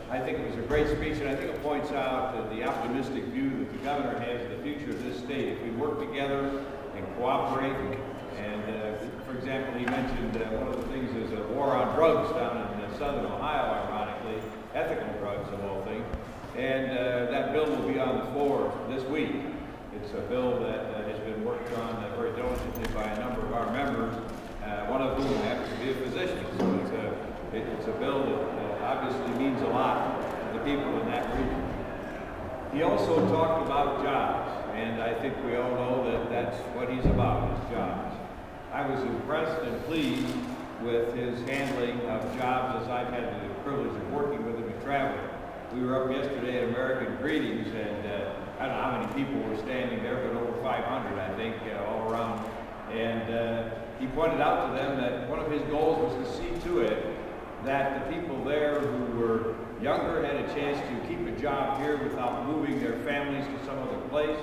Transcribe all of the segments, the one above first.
I think it was a great speech, and I think it points out the optimistic view that the governor has of the future of this state. If we work together and cooperate, and for example, he mentioned one of the things is a war on drugs down in southern Ohio, ironically, ethical drugs of all things, and that bill will be on the floor this week. It's a bill that has been worked on very diligently by a number of our members, one of whom happens to be a physician. So it's a bill that obviously means a lot to the people in that region. He also talked about jobs, and I think we all know that that's what he's about, is jobs. I was impressed and pleased with his handling of jobs as I've had the privilege of working with him and traveling. We were up yesterday at American Greetings, and I don't know how many people were standing there, but over 500, I think, all around. And he pointed out to them that one of his goals was to see to it that the people there who were younger had a chance to keep a job here without moving their families to some other place.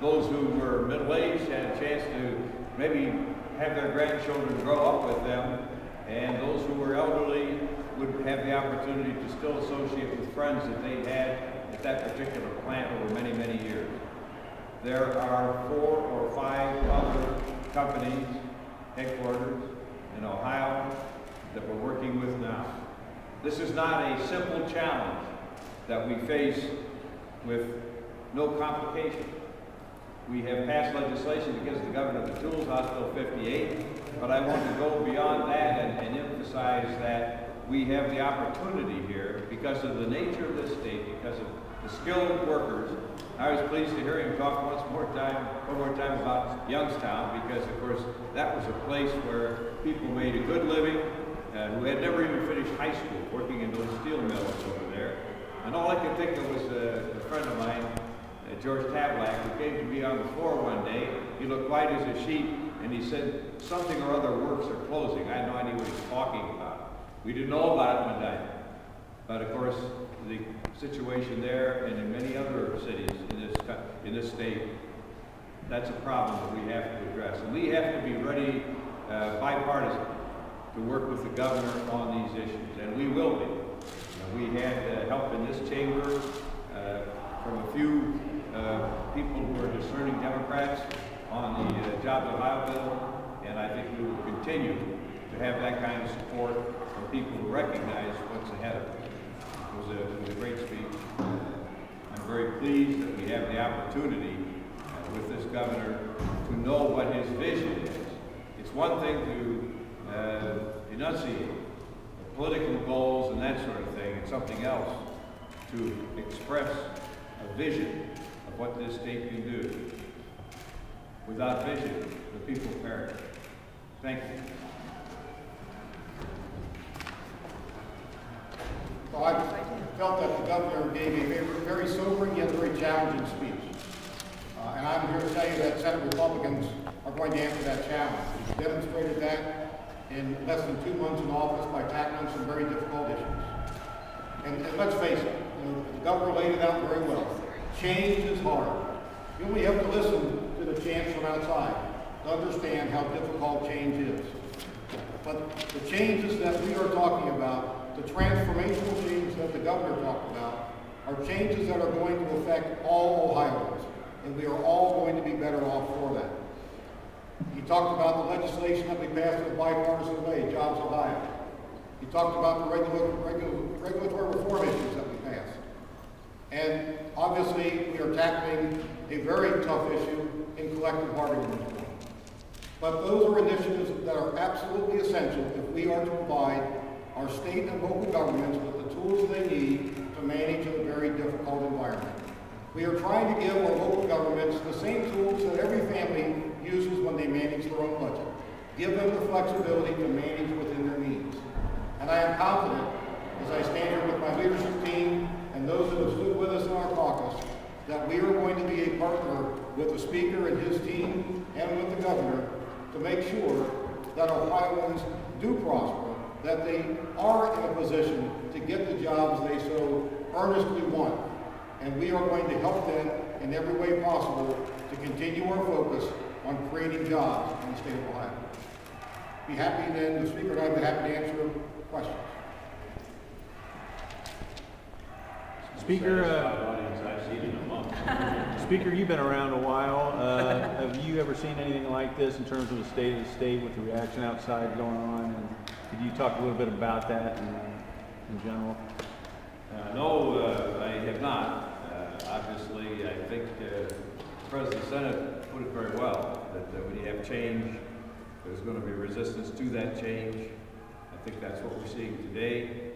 Those who were middle-aged had a chance to maybe have their grandchildren grow up with them, and those who were elderly would have the opportunity to still associate with friends that they had at that particular plant over many, many years. There are 4 or 5 other companies, headquarters in Ohio, that we're working with now. This is not a simple challenge that we face with no complication. We have passed legislation to give the governor the tools, House Bill 58, but I want to go beyond that and emphasize that we have the opportunity here, because of the nature of this state, because of the skilled workers. I was pleased to hear him talk one more time about Youngstown, because of course that was a place where people made a good living, who had never even finished high school, working in those steel mills over there. And all I could think of was a friend of mine, George Tavlak, who came to me on the floor one day. He looked white as a sheet, and he said, something or other works are closing. I had no idea what he was talking about. We didn't know about it one day. But of course, the situation there and in many other cities in this state, that's a problem that we have to address. And we have to be ready, bipartisan, to work with the governor on these issues, and we will be. We had help in this chamber from a few people who are discerning Democrats on the Jobs Ohio bill, and I think we will continue to have that kind of support from people who recognize what's ahead of us. It was a great speech. I'm very pleased that we have the opportunity with this governor to know what his vision is. It's one thing to enunciate political goals and that sort of thing. It's something else to express a vision of what this state can do. Without vision, the people perish. Thank you. Well, I felt that the governor gave a very sobering yet very challenging speech. And I'm here to tell you that Senate Republicans are going to answer that challenge. He's demonstrated that in less than 2 months in office by tackling some very difficult issues. And let's face it, the governor laid it out very well. Change is hard. You only have to listen to the chants from outside to understand how difficult change is. But the changes that we are talking about, the transformational changes that the governor talked about, are changes that are going to affect all Ohioans, and we are all going to be better off for that. He talked about the legislation that we passed in a bipartisan way, Jobs Ohio. He talked about the regulatory reform issues that we passed. And obviously, we are tackling a very tough issue in collective bargaining reform. But those are initiatives that are absolutely essential if we are to provide our state and local governments with the tools they need to manage a very difficult environment. We are trying to give our local governments the same tools that every family uses when they manage their own budget. Give them the flexibility to manage within their means. And I am confident, as I stand here with my leadership team and those that have stood with us in our caucus, that we are going to be a partner with the Speaker and his team and with the Governor to make sure that Ohioans do prosper, that they are in a position to get the jobs they so earnestly want. And we are going to help them in every way possible to continue our focus on creating jobs in the state of Ohio. Be happy then, the Speaker and I would be happy to answer questions. Speaker, audience I've seen in a month. Speaker, you've been around a while. Have you ever seen anything like this in terms of the state with the reaction outside going on? And could you talk a little bit about that in general? No, I have not. Obviously, I think the President of the Senate put it very well, that when you have change, there's going to be resistance to that change. I think that's what we're seeing today.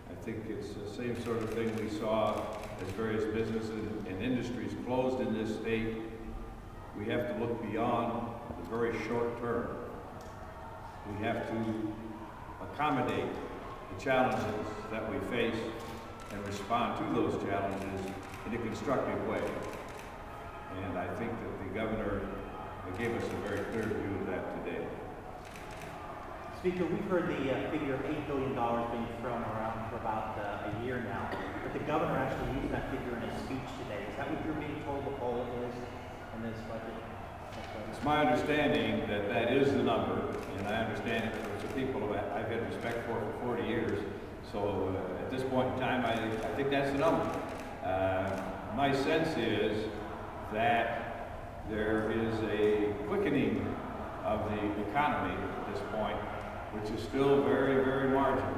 I think it's the same sort of thing we saw as various businesses and industries closed in this state. We have to look beyond the very short term. We have to accommodate the challenges that we face and respond to those challenges in a constructive way. And I think that the governor gave us a very clear view of that today. Speaker, we've heard the figure of $8 billion being thrown around for about a year now, but the governor actually used that figure in his speech today. Is that what you're being told the whole is in this budget? It's my understanding that that is the number, and I understand it for some people I've had respect for 40 years. So at this point in time, I think that's the number. My sense is that there is a quickening of the economy at this point, which is still very, very marginal,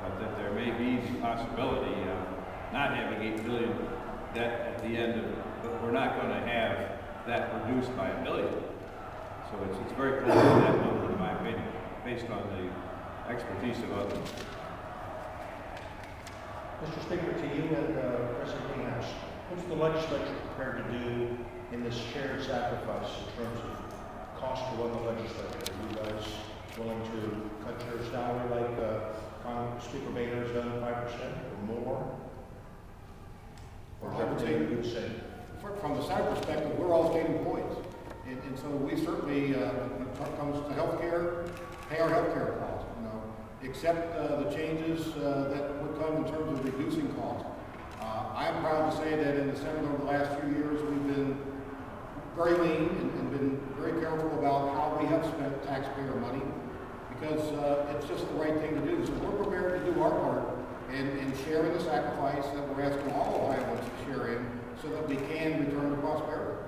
but that there may be the possibility of not having $8 billion debt at the end of it, but we're not going to have that reduced by $1 billion. So it's very close to that number, in my opinion, based on the expertise of others. Mr. Speaker, to you and President Greenhouse, what's the legislature prepared to do in this shared sacrifice in terms of cost to run the legislature? Are you guys willing to cut your salary like Speaker Boehner has done 5% or more? Or is everything you say? From the Senate perspective, we're all state employees. And so we certainly, when it comes to health care, pay our health care costs, accept the changes that would come in terms of reducing costs. I'm proud to say that in the Senate over the last few years, we've been very lean and been very careful about how we have spent taxpayer money, because it's just the right thing to do. So we're prepared to do our part and share in the sacrifice that we're asking all Ohioans to share in, so that we can return to prosperity.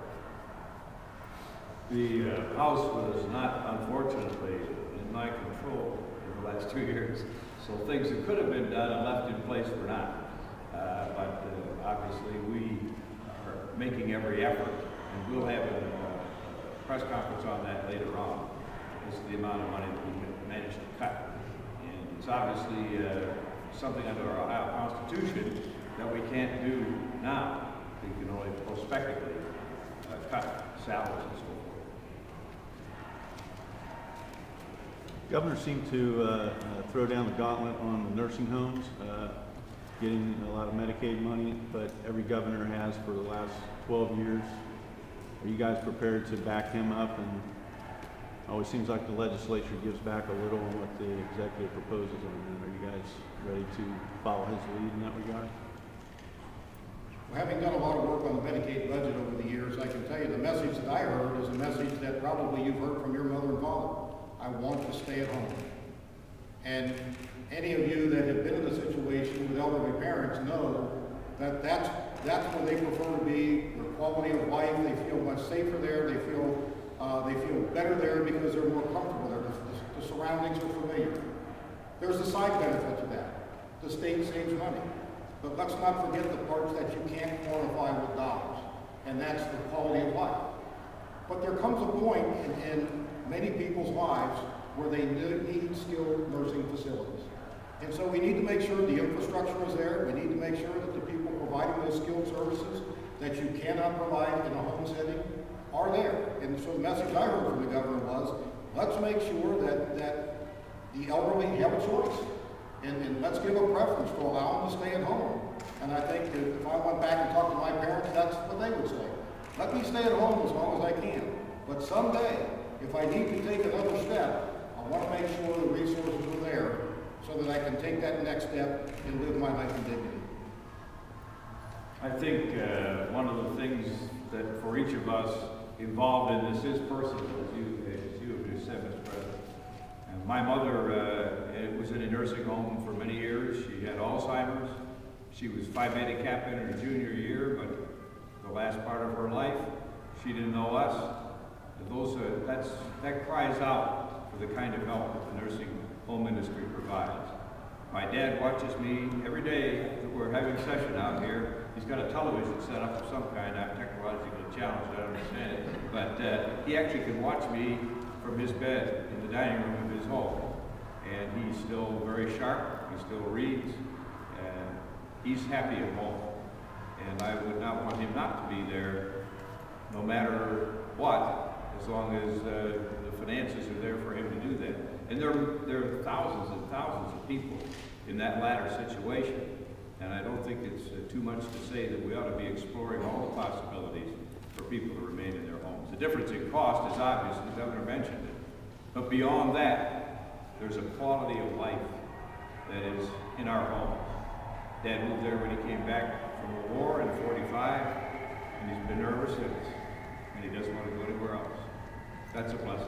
The House was not, unfortunately, in my control in the last 2 years, so things that could have been done and left in place were not. But obviously we are making every effort, and we'll have a press conference on that later on. This is the amount of money that we managed to cut. And it's obviously something under our Ohio Constitution that we can't do now. We can only prospectively cut salaries and so forth. Governor seemed to throw down the gauntlet on the nursing homes, getting a lot of Medicaid money, but every governor has for the last 12 years. Are you guys prepared to back him up? And it always seems like the legislature gives back a little on what the executive proposes on that. Are you guys ready to follow his lead in that regard? Well, having done a lot of work on the Medicaid budget over the years, I can tell you the message that I heard is a message that probably you've heard from your mother and father. I want to stay at home. And any of you that have been in a situation with elderly parents know that that's where they prefer to be. Their quality of life, they feel much safer there. They feel better there because they're more comfortable there. The surroundings are familiar. There's a side benefit to that. The state saves money. But let's not forget the parts that you can't quantify with dollars, and that's the quality of life. But there comes a point in many people's lives where they need skilled nursing facilities. And so we need to make sure the infrastructure is there. We need to make sure that the people providing those skilled services that you cannot provide in a home setting are there. And so the message I heard from the governor was, let's make sure that the elderly have a choice. And let's give a preference to allow them to stay at home. And I think that if I went back and talked to my parents, that's what they would say. Let me stay at home as long as I can. But someday, if I need to take another step, I want to make sure the resources are there so that I can take that next step and live my life in dignity. I think one of the things that for each of us involved in this is personal, as you have just said, Mr. President. My mother was in a nursing home for many years. She had Alzheimer's. She was 5 handicap in her junior year, but the last part of her life, she didn't know us. That cries out for the kind of help that the nursing home industry provides. My dad watches me every day that we're having session out here. He's got a television set up of some kind. I'm technologically challenged, I don't understand it. But he actually can watch me from his bed in the dining room of his home. And he's still very sharp, he still reads, and he's happy at home. And I would not want him not to be there no matter what, as long as the finances are there for him to do that. And there are thousands and thousands of people in that latter situation. And I don't think it's too much to say that we ought to be exploring all the possibilities for people to remain in their homes. The difference in cost is obvious, the governor mentioned it. But beyond that, there's a quality of life that is in our homes. Dad moved there when he came back from the war in '45, and he's been nervous since. And he doesn't want to go anywhere else. That's a blessing.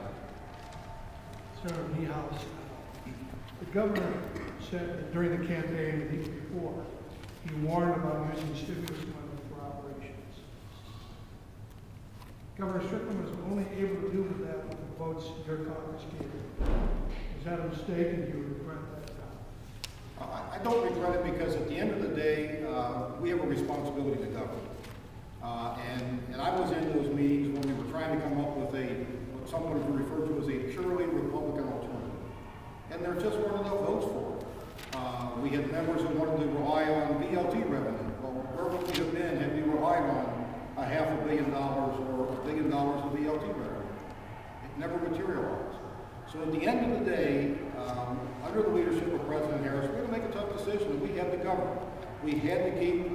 Senator Niehaus, the governor said that during the campaign the week before, he warned about using stimulus money for operations. Governor Strickland was only able to do that with the votes your caucus gave him. Is that a mistake, and do you regret that now? I don't regret it because at the end of the day, we have a responsibility to govern. And I was in those meetings when we were trying to come up with what someone would refer to as a purely Republican alternative. And there just weren't enough votes for it. We had members who wanted to rely on BLT revenue. Well, where would we have been had we relied on $500 million or $1 billion of BLT revenue? It never materialized. So at the end of the day, under the leadership of President Harris, we had to make a tough decision, and we had to govern. We had to keep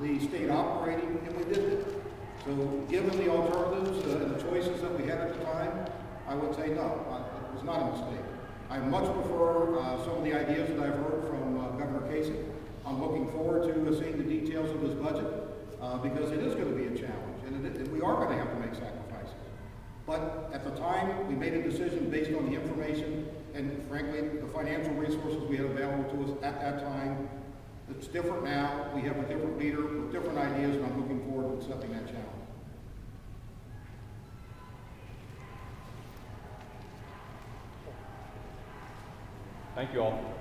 the state operating, and we did it. So given the alternatives and the choices that we had at the time, I would say no, it was not a mistake. I much prefer some of the ideas that I've heard from Governor Kasich. I'm looking forward to seeing the details of his budget because it is going to be a challenge, and we are going to have to make sacrifices. But at the time, we made a decision based on the information and, frankly, the financial resources we had available to us at that time. It's different now. We have a different leader with different ideas, and I'm looking forward to accepting that challenge. Thank you all.